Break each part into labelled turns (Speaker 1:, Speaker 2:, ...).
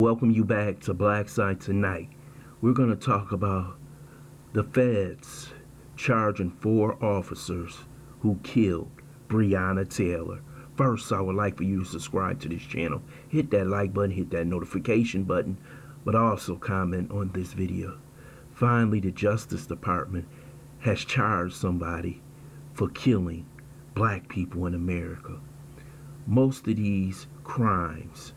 Speaker 1: Welcome you back to Black Side Tonight. We're going to talk about the feds charging 4 officers who killed Breonna Taylor. First, I would like for you to subscribe to this channel. Hit that like button, hit that notification button, but also comment on this video. Finally, the Justice Department has charged somebody for killing black people in America. Most of these crimes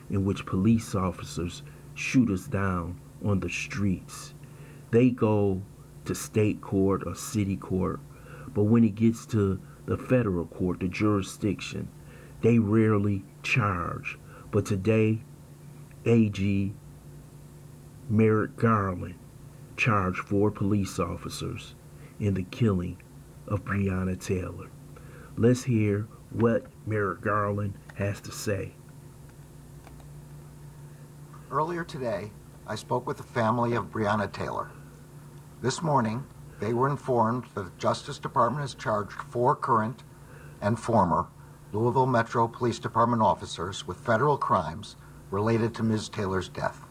Speaker 1: in which police officers shoot us down on the streets, they go to state court or city court, but when it gets to the federal court, the jurisdiction, they rarely charge. But today, AG Merrick Garland charged 4 police officers in the killing of Breonna Taylor. Let's hear what Merrick Garland has to say.
Speaker 2: Earlier today, I spoke with the family of Breonna Taylor. This morning, they were informed that the Justice Department has charged 4 current and former Louisville Metro Police Department officers with federal crimes related to Ms. Taylor's death.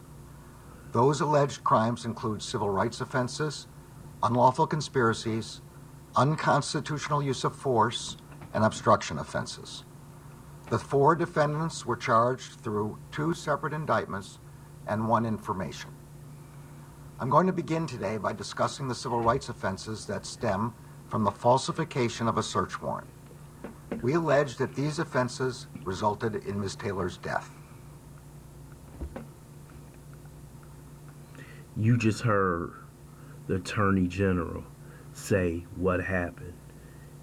Speaker 2: Those alleged crimes include civil rights offenses, unlawful conspiracies, unconstitutional use of force, and obstruction offenses. The 4 defendants were charged through 2 separate indictments and 1 information. I'm going to begin today by discussing the civil rights offenses that stem from the falsification of a search warrant. We allege that these offenses resulted in Ms. Taylor's death.
Speaker 1: You just heard the Attorney General say what happened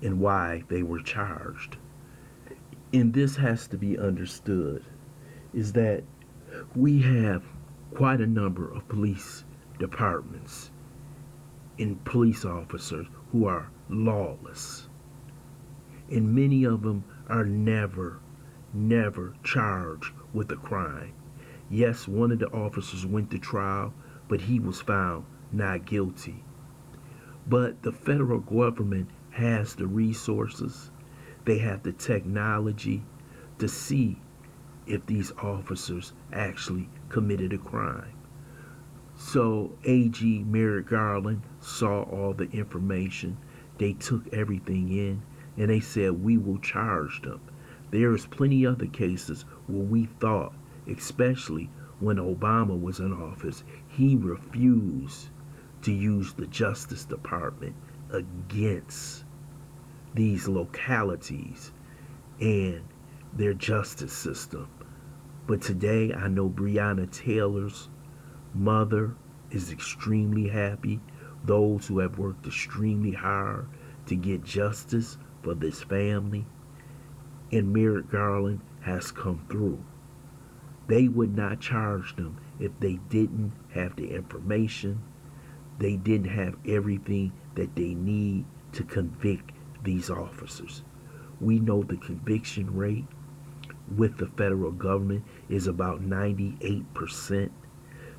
Speaker 1: and why they were charged. And this has to be understood, is that we have quite a number of police departments and police officers who are lawless. And many of them are never charged with a crime. Yes, one of the officers went to trial, but he was found not guilty. But the federal government has the resources, they have the technology to see if these officers actually committed a crime. So AG Merrick Garland saw all the information. They took everything in and they said, we will charge them. There's plenty other cases where we thought, especially when Obama was in office, he refused to use the Justice Department against these localities and their justice system. But today, I know Breonna Taylor's mother is extremely happy. Those who have worked extremely hard to get justice for this family, and Merrick Garland has come through. They would not charge them if they didn't have the information, they didn't have everything that they need to convict these officers. We know the conviction rate with the federal government is about 98%.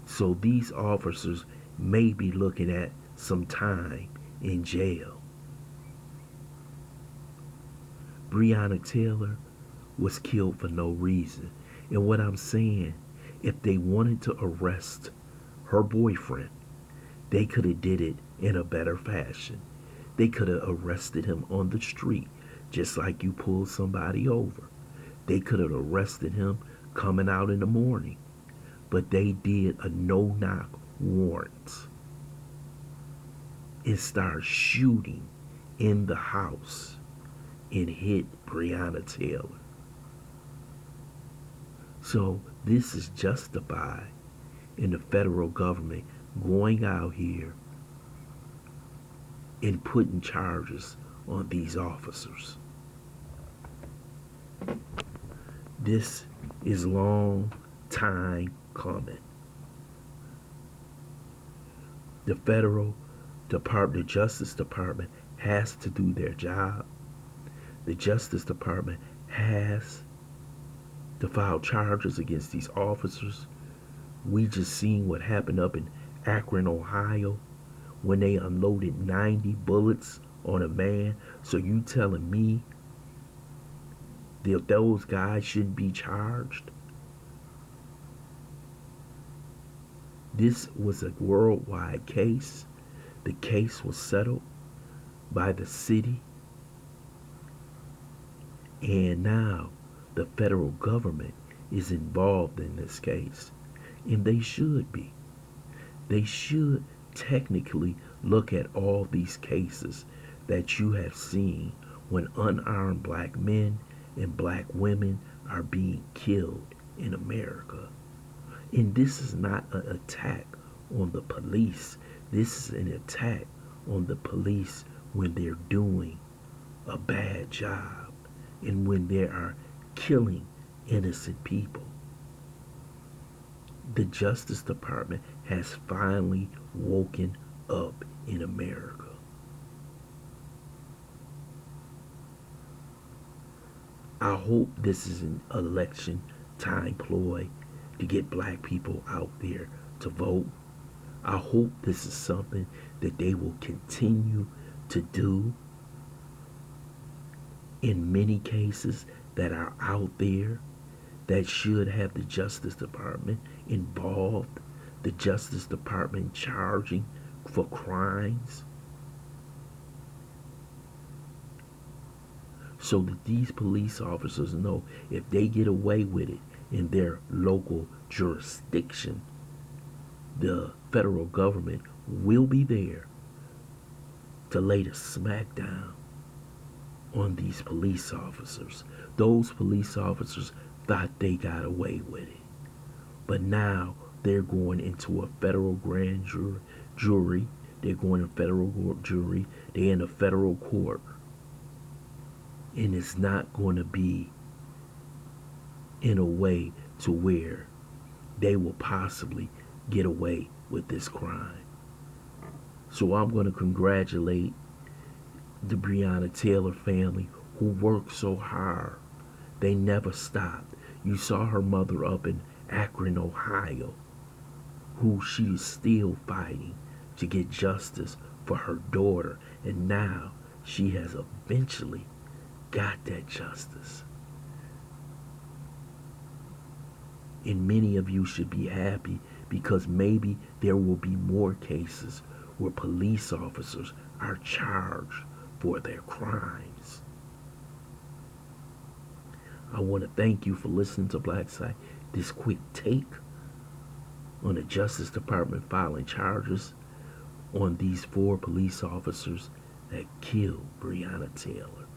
Speaker 1: So these officers may be looking at some time in jail. Breonna Taylor was killed for no reason. And what I'm saying, if they wanted to arrest her boyfriend, they could have did it in a better fashion. They could have arrested him on the street, just like you pull somebody over. They could have arrested him coming out in the morning. But they did a no-knock warrant and started shooting in the house and hit Breonna Taylor. So this is justified in the federal government going out here and putting charges on these officers. This is long time coming. The federal department, the Justice Department, has to do their job. The Justice Department has to file charges against these officers. We just seen what happened up in Akron, Ohio, when they unloaded 90 bullets on a man. So you telling me that those guys shouldn't be charged? This was a worldwide case. The case was settled by the city, and now the federal government is involved in this case. And they should be. They should technically look at all these cases that you have seen when unarmed black men and black women are being killed in America. And this is not an attack on the police. This is an attack on the police when they're doing a bad job and when they are killing innocent people. The Justice Department has finally woken up in America. I hope this is an election time ploy to get black people out there to vote. I hope this is something that they will continue to do in many cases that are out there that should have the Justice Department involved, the Justice Department charging for crimes, so that these police officers know if they get away with it in their local jurisdiction, the federal government will be there to lay the smackdown on these police officers. Those police officers thought they got away with it, but now they're going into a federal grand jury. They're going to federal jury. They're in a federal court, and it's not going to be in a way to where they will possibly get away with this crime. So I'm going to congratulate the Breonna Taylor family who worked so hard. They never stopped. You saw her mother up in Akron, Ohio, who she is still fighting to get justice for her daughter, and now she has eventually got that justice. And many of you should be happy because maybe there will be more cases where police officers are charged for their crimes. I want to thank you for listening to Black Site. This quick take on the Justice Department filing charges on these 4 police officers that killed Breonna Taylor.